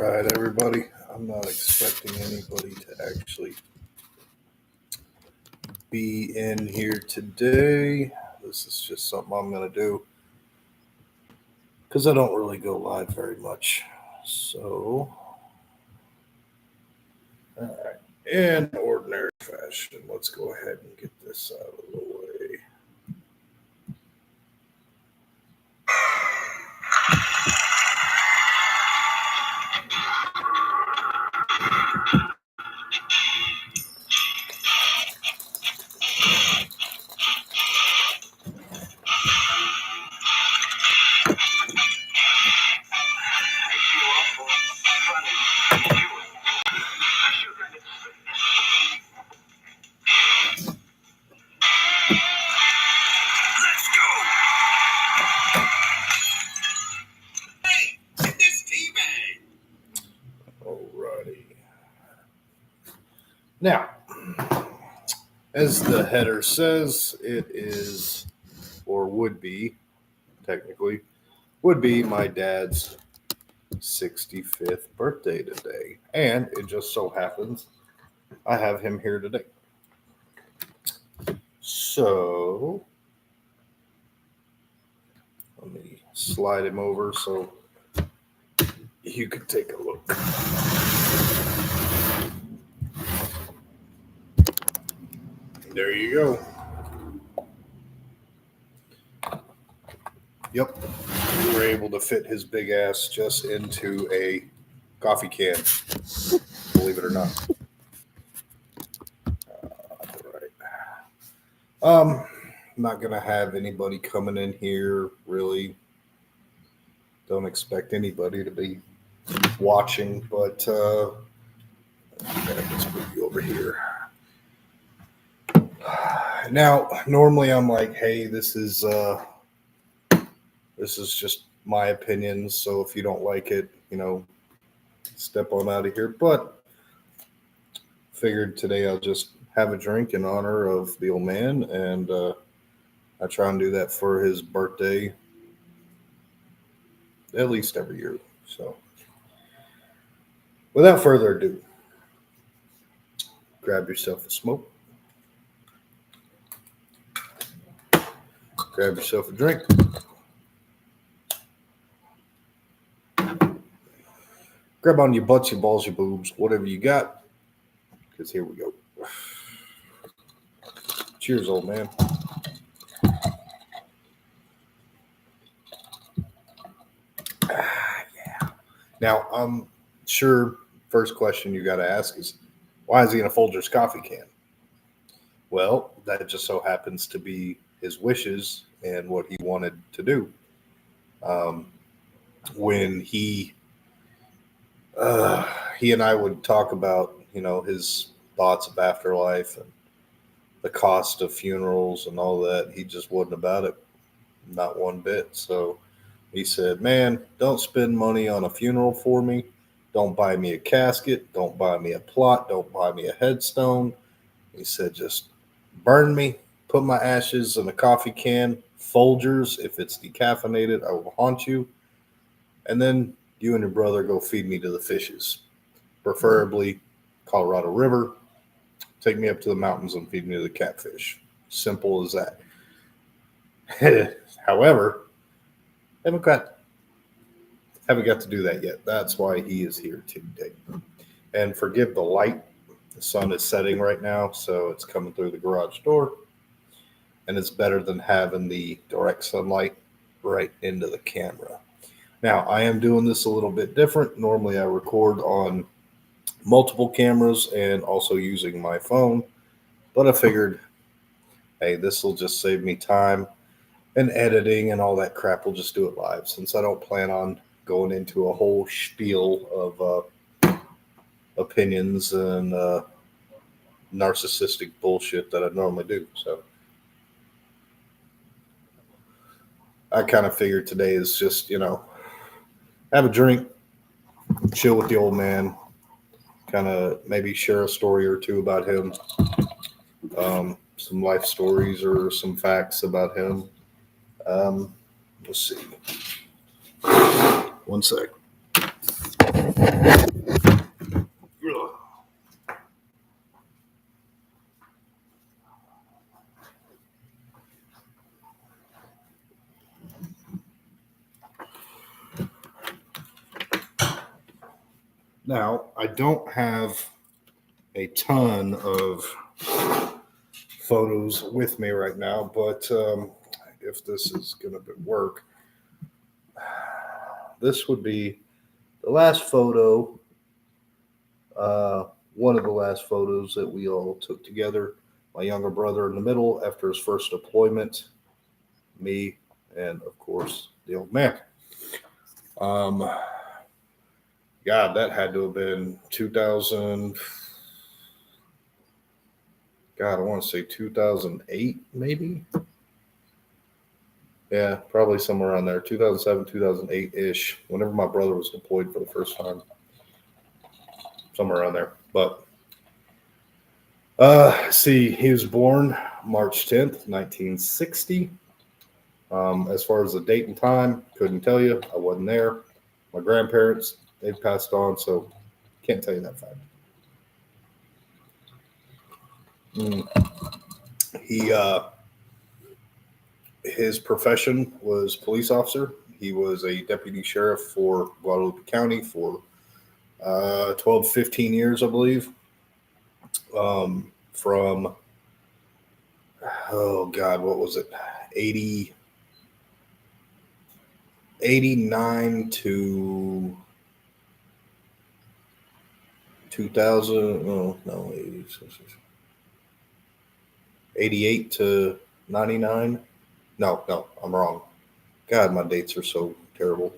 right, everybody. I'm not expecting anybody to actually be in here today. This is just something I'm going to do because I don't really go live very much. So, all right, in ordinary fashion, let's go ahead and get this out of the way. Alrighty. Now, as the header says, it is, or would be, technically, would be my dad's 65th birthday today. And it just so happens I have him here today. So, let me slide him over so you can take a look. There you go. Yep. We were able to fit his big ass just into a coffee can. Believe it or not. Right. I'm not going to have anybody coming in here, really. Don't expect anybody to be watching, but let's move you over here. Now, normally I'm like, hey, this is just my opinion, so if you don't like it, step on out of here. But figured today I'll just have a drink in honor of the old man, and I try and do that for his birthday at least every year. So without further ado, grab yourself a smoke, grab yourself a drink. Grab on your butts, your balls, your boobs, whatever you got, because here we go. Cheers, old man. Yeah. Now, I'm sure first question you got to ask is, why is he in a Folgers coffee can? Well, that just so happens to be his wishes and what he wanted to do. When he and I would talk about, his thoughts of afterlife and the cost of funerals and all that, he just wasn't about it, not one bit. So he said, man, don't spend money on a funeral for me. Don't buy me a casket. Don't buy me a plot. Don't buy me a headstone. He said, just burn me, put my ashes in a coffee can, Folgers. If it's decaffeinated, I will haunt you. And then you and your brother go feed me to the fishes, preferably Colorado River. Take me up to the mountains and feed me to the catfish. Simple as that. However, haven't got to do that yet. That's why he is here today. And forgive the light. The sun is setting right now, so it's coming through the garage door. And it's better than having the direct sunlight right into the camera. Now, I am doing this a little bit different. Normally, I record on multiple cameras and also using my phone. But I figured, hey, this will just save me time and editing and all that crap. We'll just do it live since I don't plan on going into a whole spiel of opinions and narcissistic bullshit that I normally do. So I kind of figured today is just, have a drink, chill with the old man, kind of maybe share a story or two about him, some life stories or some facts about him. Let's see. One sec. Now, I don't have a ton of photos with me right now, but if this is going to work, this would be the last photo, one of the last photos that we all took together. My younger brother in the middle after his first deployment, me, and of course, the old man. God, that had to have been 2000. God, I want to say 2008, maybe. Yeah, probably somewhere around there, 2007, 2008 ish. Whenever my brother was deployed for the first time, somewhere around there. But see, he was born March 10th, 1960. As far as the date and time, couldn't tell you. I wasn't there. My grandparents, they passed on, so can't tell you that fact. He his profession was police officer. He was a deputy sheriff for Guadalupe County for 12, 15 years, I believe. From, oh God, what was it? 89 to 2000. Oh, no, 88 to 99. No, I'm wrong. God, my dates are so terrible.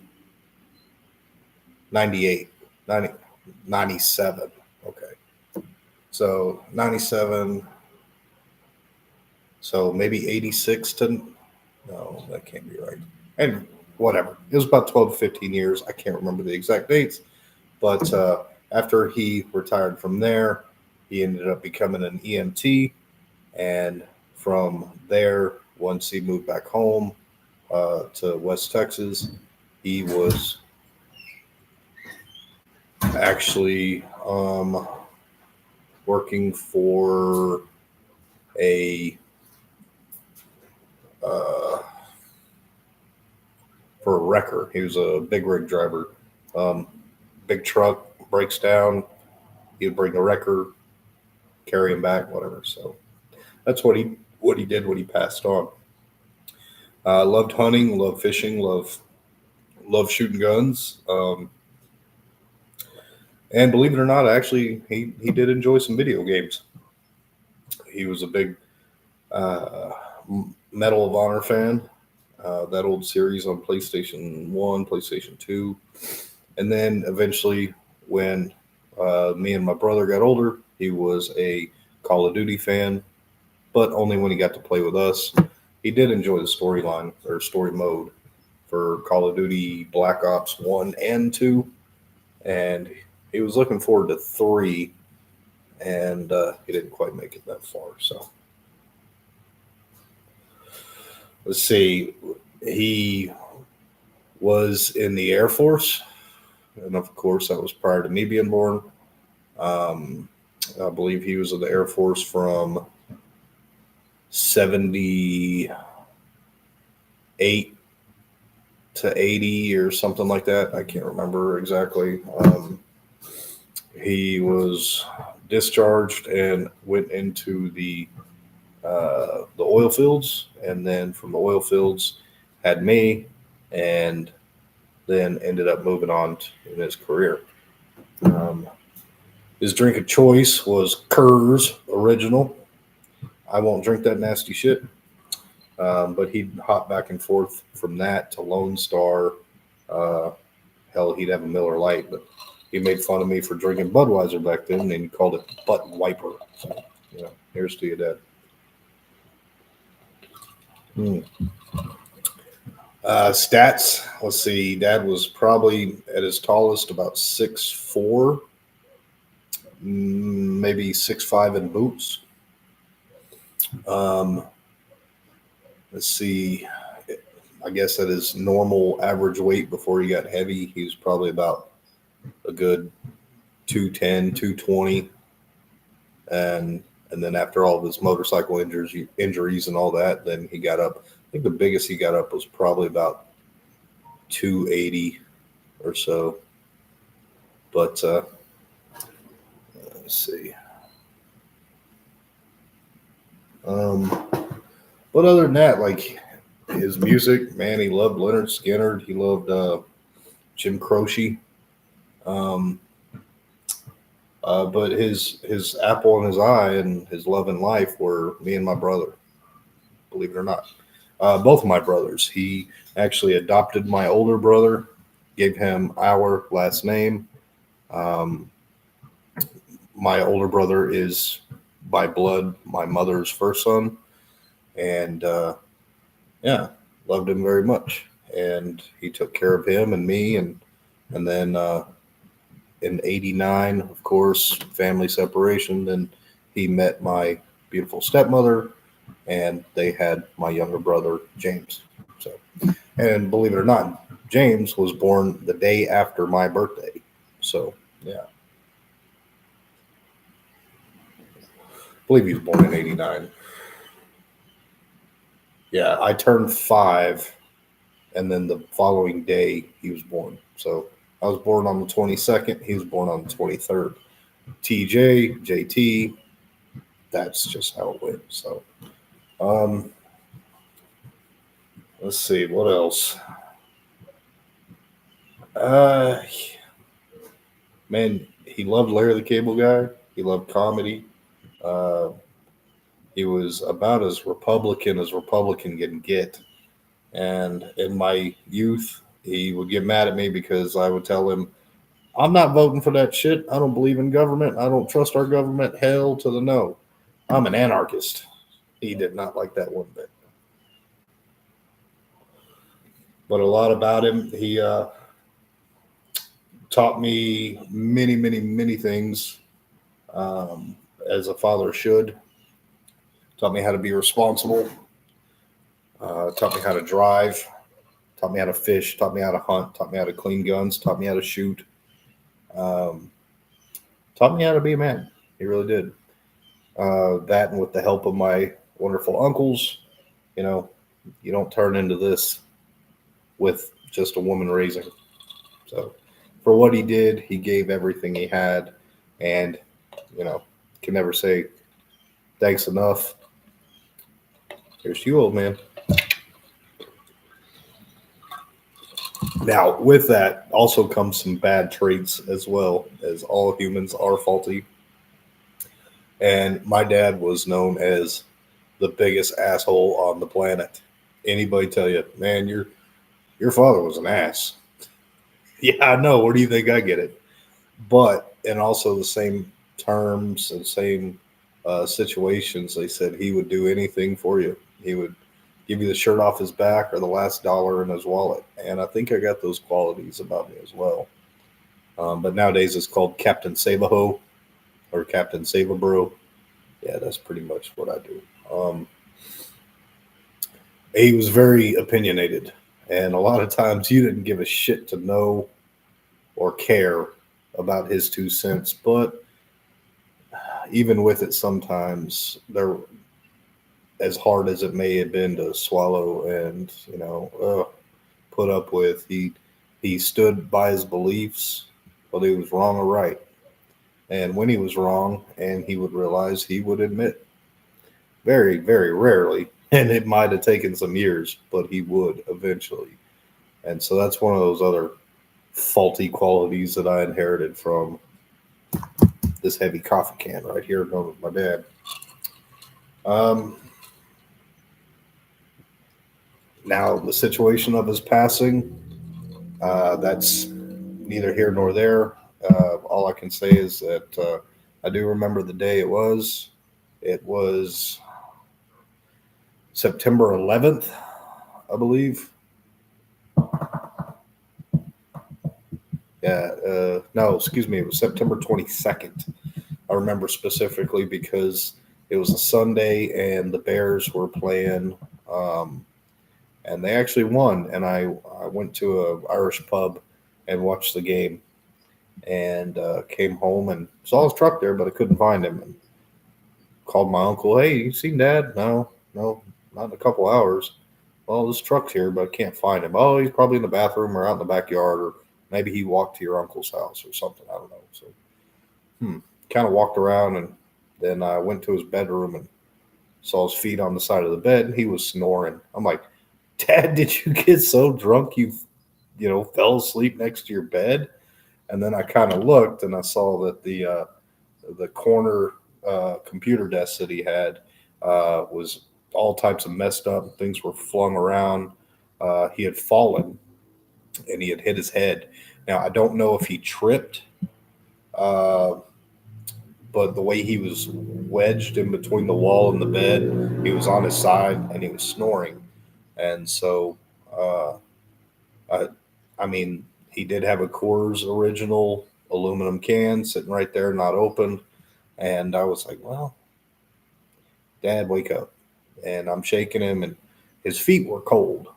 98, 90, 97. Okay. So 97. So maybe 86 to, no, that can't be right. And whatever. It was about 12 to 15 years. I can't remember the exact dates. But after he retired from there, he ended up becoming an EMT. And from there, once he moved back home to West Texas, he was actually working for a wrecker. He was a big rig driver. Big truck breaks down, he'd bring the wrecker, carry him back, whatever. So that's what he did when he passed on. Loved hunting, loved fishing, loved shooting guns. And believe it or not, actually, he did enjoy some video games. He was a big Medal of Honor fan. That old series on PlayStation 1, PlayStation 2. And then eventually, when me and my brother got older, he was a Call of Duty fan, but only when he got to play with us. He did enjoy the storyline or story mode for Call of Duty Black Ops 1 and 2. And he was looking forward to 3, and he didn't quite make it that far. So let's see. He was in the Air Force, and of course, that was prior to me being born. I believe he was in the Air Force from 78 to 80 or something like that. I can't remember exactly. He was discharged and went into the oil fields, and then from the oil fields had me, and then ended up moving on in his career. His drink of choice was Coors Original. I won't drink that nasty shit. But he'd hop back and forth from that to Lone Star. Hell, he'd have a Miller Lite, but he made fun of me for drinking Budweiser back then, and he called it Butt Wiper. So, here's to your dad. Stats. Let's see. Dad was probably at his tallest about 6'4", maybe 6'5" in boots. Let's see. I guess at his normal average weight before he got heavy, he was probably about a good 210, 220. And then after all of his motorcycle injuries and all that, then he got up. I think the biggest he got up was probably about 280 or so. But let's see. But other than that, like his music, man, he loved Leonard Skinner. He loved Jim Croce. Um, but his apple in his eye and his love in life were me and my brother. Believe it or not, both of my brothers. He actually adopted my older brother, gave him our last name. Um, my older brother is by blood my mother's first son, and yeah, loved him very much. And he took care of him and me, and then in '89, of course, family separation. Then he met my beautiful stepmother, and they had my younger brother James. So, and believe it or not, James was born the day after my birthday. So, yeah, I believe he was born in '89. Yeah, I turned 5, and then the following day he was born. So I was born on the 22nd. He was born on the 23rd. TJ, JT, that's just how it went. So, um, let's see what else. Uh, man, he loved Larry the Cable Guy. He loved comedy. Uh, he was about as Republican can get. And in my youth, he would get mad at me because I would tell him, I'm not voting for that shit. I don't believe in government. I don't trust our government. Hell to the no. I'm an anarchist. He did not like that one bit. But a lot about him, he taught me many, many, many things, um, as a father should. Taught me how to be responsible. Taught me how to drive. Taught me how to fish. Taught me how to hunt. Taught me how to clean guns. Taught me how to shoot. Um, Taught me how to be a man. He really did. That, and with the help of my wonderful uncles, you know, you don't turn into this with just a woman raising. So, for what he did, he gave everything he had, and you know, can never say thanks enough. Here's to you, old man. Now, with that also comes some bad traits as well, as all humans are faulty. And my dad was known as the biggest asshole on the planet. Anybody tell you, man, your father was an ass? Yeah, I know. Where do you think I get it? But and also the same terms and same situations, they said he would do anything for you. He would give you the shirt off his back or the last dollar in his wallet. And I think I got those qualities about me as well. But nowadays it's called Captain Save-A-Ho or Captain Save-A-Bro. Yeah, that's pretty much what I do. He was very opinionated, and a lot of times you didn't give a shit to know or care about his 2 cents. But even with it, sometimes there, as hard as it may have been to swallow and put up with, he stood by his beliefs, whether he was wrong or right. And when he was wrong, and he would realize, he would admit. Very, very rarely, and it might have taken some years, but he would eventually. And so that's one of those other faulty qualities that I inherited from this heavy coffee can right here, known as my dad. Now, the situation of his passing, that's neither here nor there. All I can say is that I do remember the day it was. It was September 11th, I believe. Yeah, no, excuse me. It was September 22nd. I remember specifically because it was a Sunday and the Bears were playing, and they actually won. And I went to a Irish pub and watched the game. and came home and saw his truck there, but I couldn't find him. And called my uncle. Hey, you seen Dad? No, no, not in a couple hours. Well, this truck's here, but I can't find him. Oh, he's probably in the bathroom or out in the backyard, or maybe he walked to your uncle's house or something. I don't know. So, kind of walked around, and then I went to his bedroom and saw his feet on the side of the bed. And he was snoring. I'm like, Dad, did you get so drunk you fell asleep next to your bed? And then I kind of looked and I saw that the corner computer desk that he had was all types of messed up. Things were flung around. He had fallen and he had hit his head. Now I don't know if he tripped, uh, but the way he was wedged in between the wall and the bed, he was on his side and he was snoring. And so, I, I mean, he did have a Coors original aluminum can sitting right there, not opened. And I was like, well, Dad, wake up. And I'm shaking him, and his feet were cold,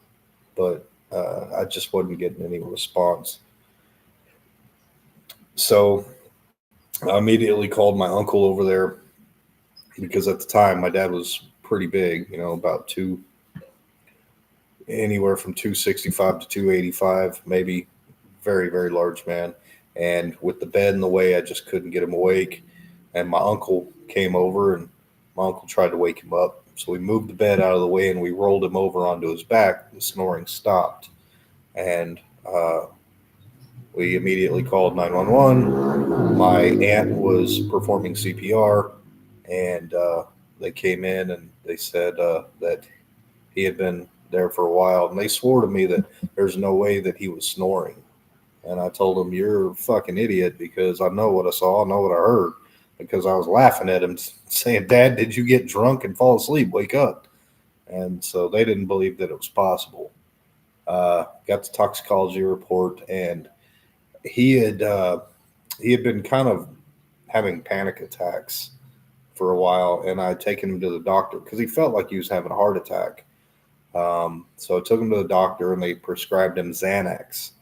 but I just wasn't getting any response. So I immediately called my uncle over there because at the time my dad was pretty big, about anywhere from 265 to 285, maybe very, very large man. And with the bed in the way, I just couldn't get him awake. And my uncle came over and my uncle tried to wake him up. So we moved the bed out of the way and we rolled him over onto his back. The snoring stopped. And we immediately called 911. My aunt was performing CPR and they came in and they said that he had been there for a while. And they swore to me that there's no way that he was snoring. And I told him, you're a fucking idiot because I know what I saw, I know what I heard. Because I was laughing at him, saying, Dad, did you get drunk and fall asleep? Wake up. And so they didn't believe that it was possible. Got the toxicology report, and he had he had been kind of having panic attacks for a while, and I had taken him to the doctor because he felt like he was having a heart attack. So I took him to the doctor, and they prescribed him Xanax.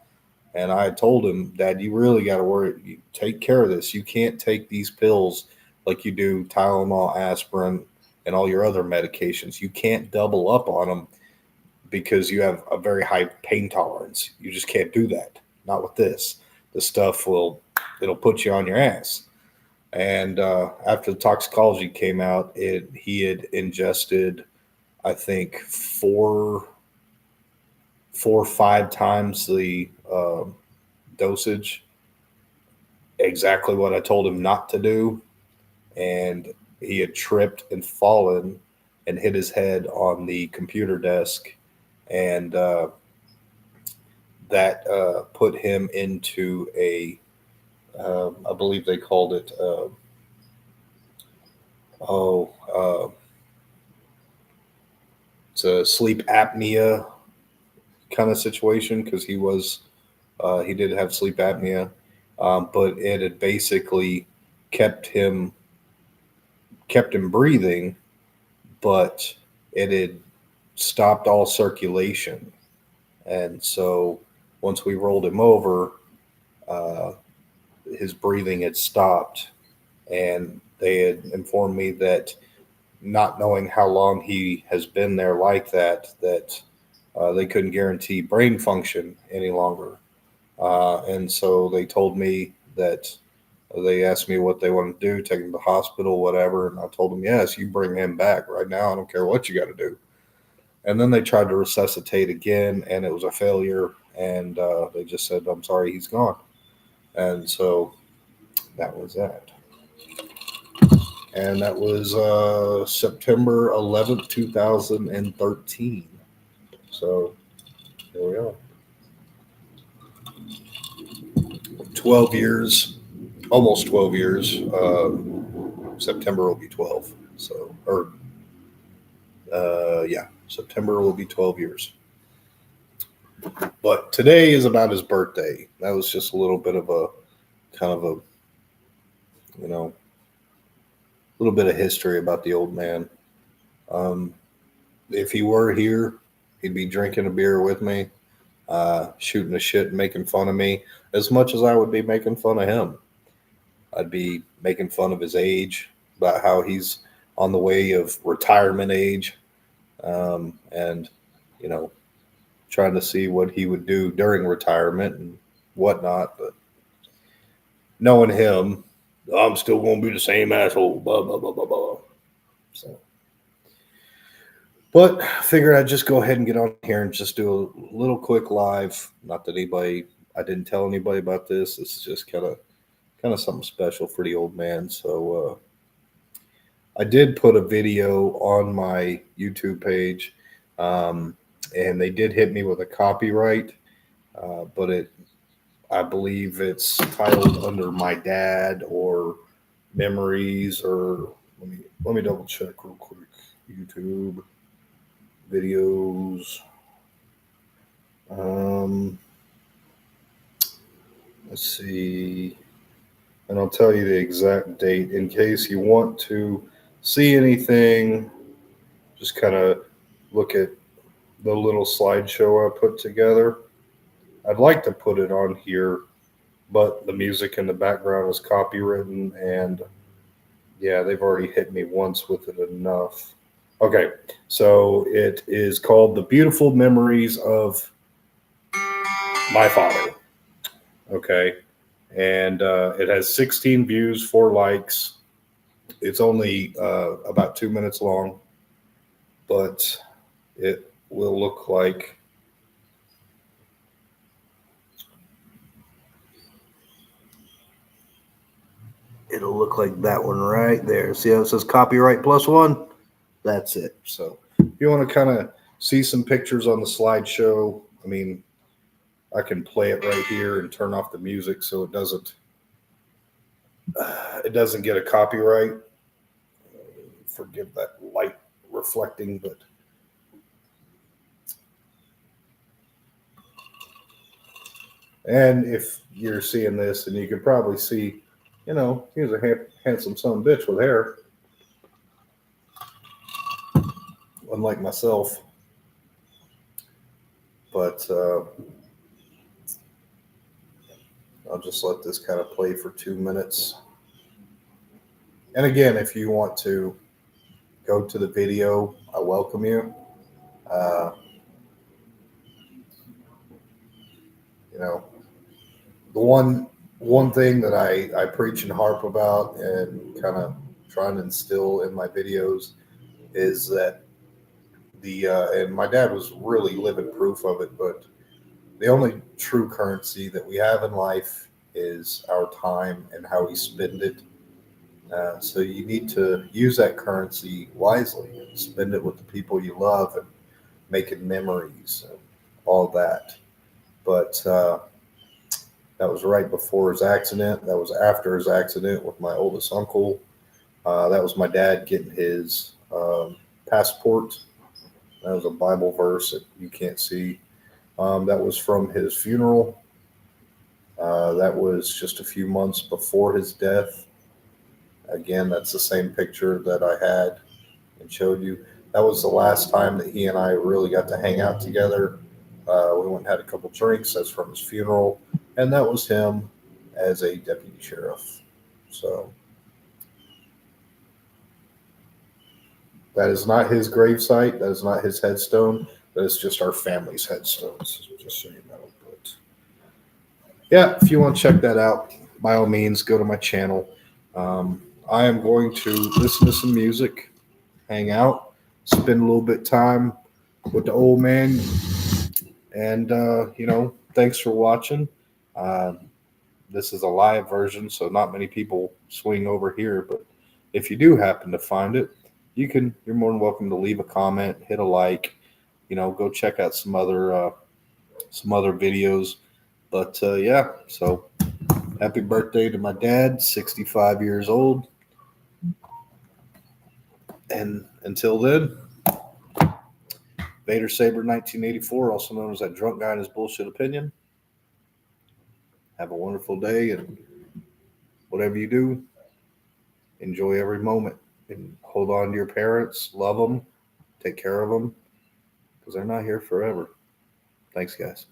And I told him, Dad, you really got to worry. You take care of this. You can't take these pills like you do Tylenol, aspirin, and all your other medications. You can't double up on them because you have a very high pain tolerance. You just can't do that. Not with this. The stuff it'll put you on your ass. And after the toxicology came out, he had ingested, I think, four or five times the dosage, exactly what I told him not to do. And he had tripped and fallen and hit his head on the computer desk. And that put him into I believe they called it, it's a sleep apnea kind of situation because he did have sleep apnea, but it had basically kept him breathing, but it had stopped all circulation. And so once we rolled him over, uh, his breathing had stopped, and they had informed me that, not knowing how long he has been there like that, they couldn't guarantee brain function any longer. And so they told me that they asked me what they want to do, take him to the hospital, whatever. And I told them, yes, you bring him back right now. I don't care what you got to do. And then they tried to resuscitate again, and it was a failure. And they just said, I'm sorry, he's gone. And so that was that. And that was September 11th, 2013. So here we are. 12 years, almost 12 years. September will be 12. So, yeah, September will be 12 years. But today is about his birthday. That was just a little bit of a kind of a, little bit of history about the old man. If he were here, he'd be drinking a beer with me. shooting the shit and making fun of me as much as I would be making fun of him. I'd be making fun of his age, about how he's on the way of retirement age, and you know, trying to see what he would do during retirement and whatnot. But knowing him, I'm still going to be the same asshole. Blah blah blah blah blah. So, but I figured I'd just go ahead and get on here and just do a little quick live. Not that I didn't tell anybody about this. This is just kind of something special for the old man. So I did put a video on my YouTube page, um, and they did hit me with a copyright, but I believe it's titled under my dad or memories, or let me double check real quick. YouTube videos. Um, let's see, and I'll tell you the exact date in case you want to see anything. Just kind of look at the little slideshow I put together. I'd like to put it on here, but the music in the background is copywritten, and yeah, they've already hit me once with it enough. Okay, so it is called The Beautiful Memories of My Father. Okay, and it has 16 views, 4 likes. It's only about 2 minutes long, but it will look like that one right there. See how it says copyright +1? That's it. So if you want to kind of see some pictures on the slideshow, I mean, I can play it right here and turn off the music so it doesn't get a copyright. Forgive that light reflecting, but and if you're seeing this, and you can probably see, here's a handsome son of a bitch with hair, unlike myself. But I'll just let this kind of play for 2 minutes. And again, if you want to go to the video, I welcome you. Uh, you know, the one thing that I preach and harp about and kind of try and instill in my videos is that and my dad was really living proof of it, but the only true currency that we have in life is our time and how we spend it. So you need to use that currency wisely and spend it with the people you love and making memories and all that. But that was right before his accident. That was after his accident with my oldest uncle. That was my dad getting his passport. That was a Bible verse that you can't see. That was from his funeral. That was just a few months before his death. Again, that's the same picture that I had and showed you. That was the last time that he and I really got to hang out together. We went and had a couple drinks. That's from his funeral. And that was him as a deputy sheriff. So that is not his gravesite. That is not his headstone. That is just our family's headstones, just so you know. But yeah, if you want to check that out, by all means, go to my channel. I am going to listen to some music, hang out, spend a little bit of time with the old man. And, thanks for watching. Uh, this is a live version, so not many people swing over here. But if you do happen to find it, you're more than welcome to leave a comment, hit a like, go check out some other videos. But yeah, so happy birthday to my dad, 65 years old. And until then, Vader Saber 1984, also known as that drunk guy and his bullshit opinion. Have a wonderful day, and whatever you do, enjoy every moment and hold on to your parents, love them, take care of them, because they're not here forever. Thanks, guys.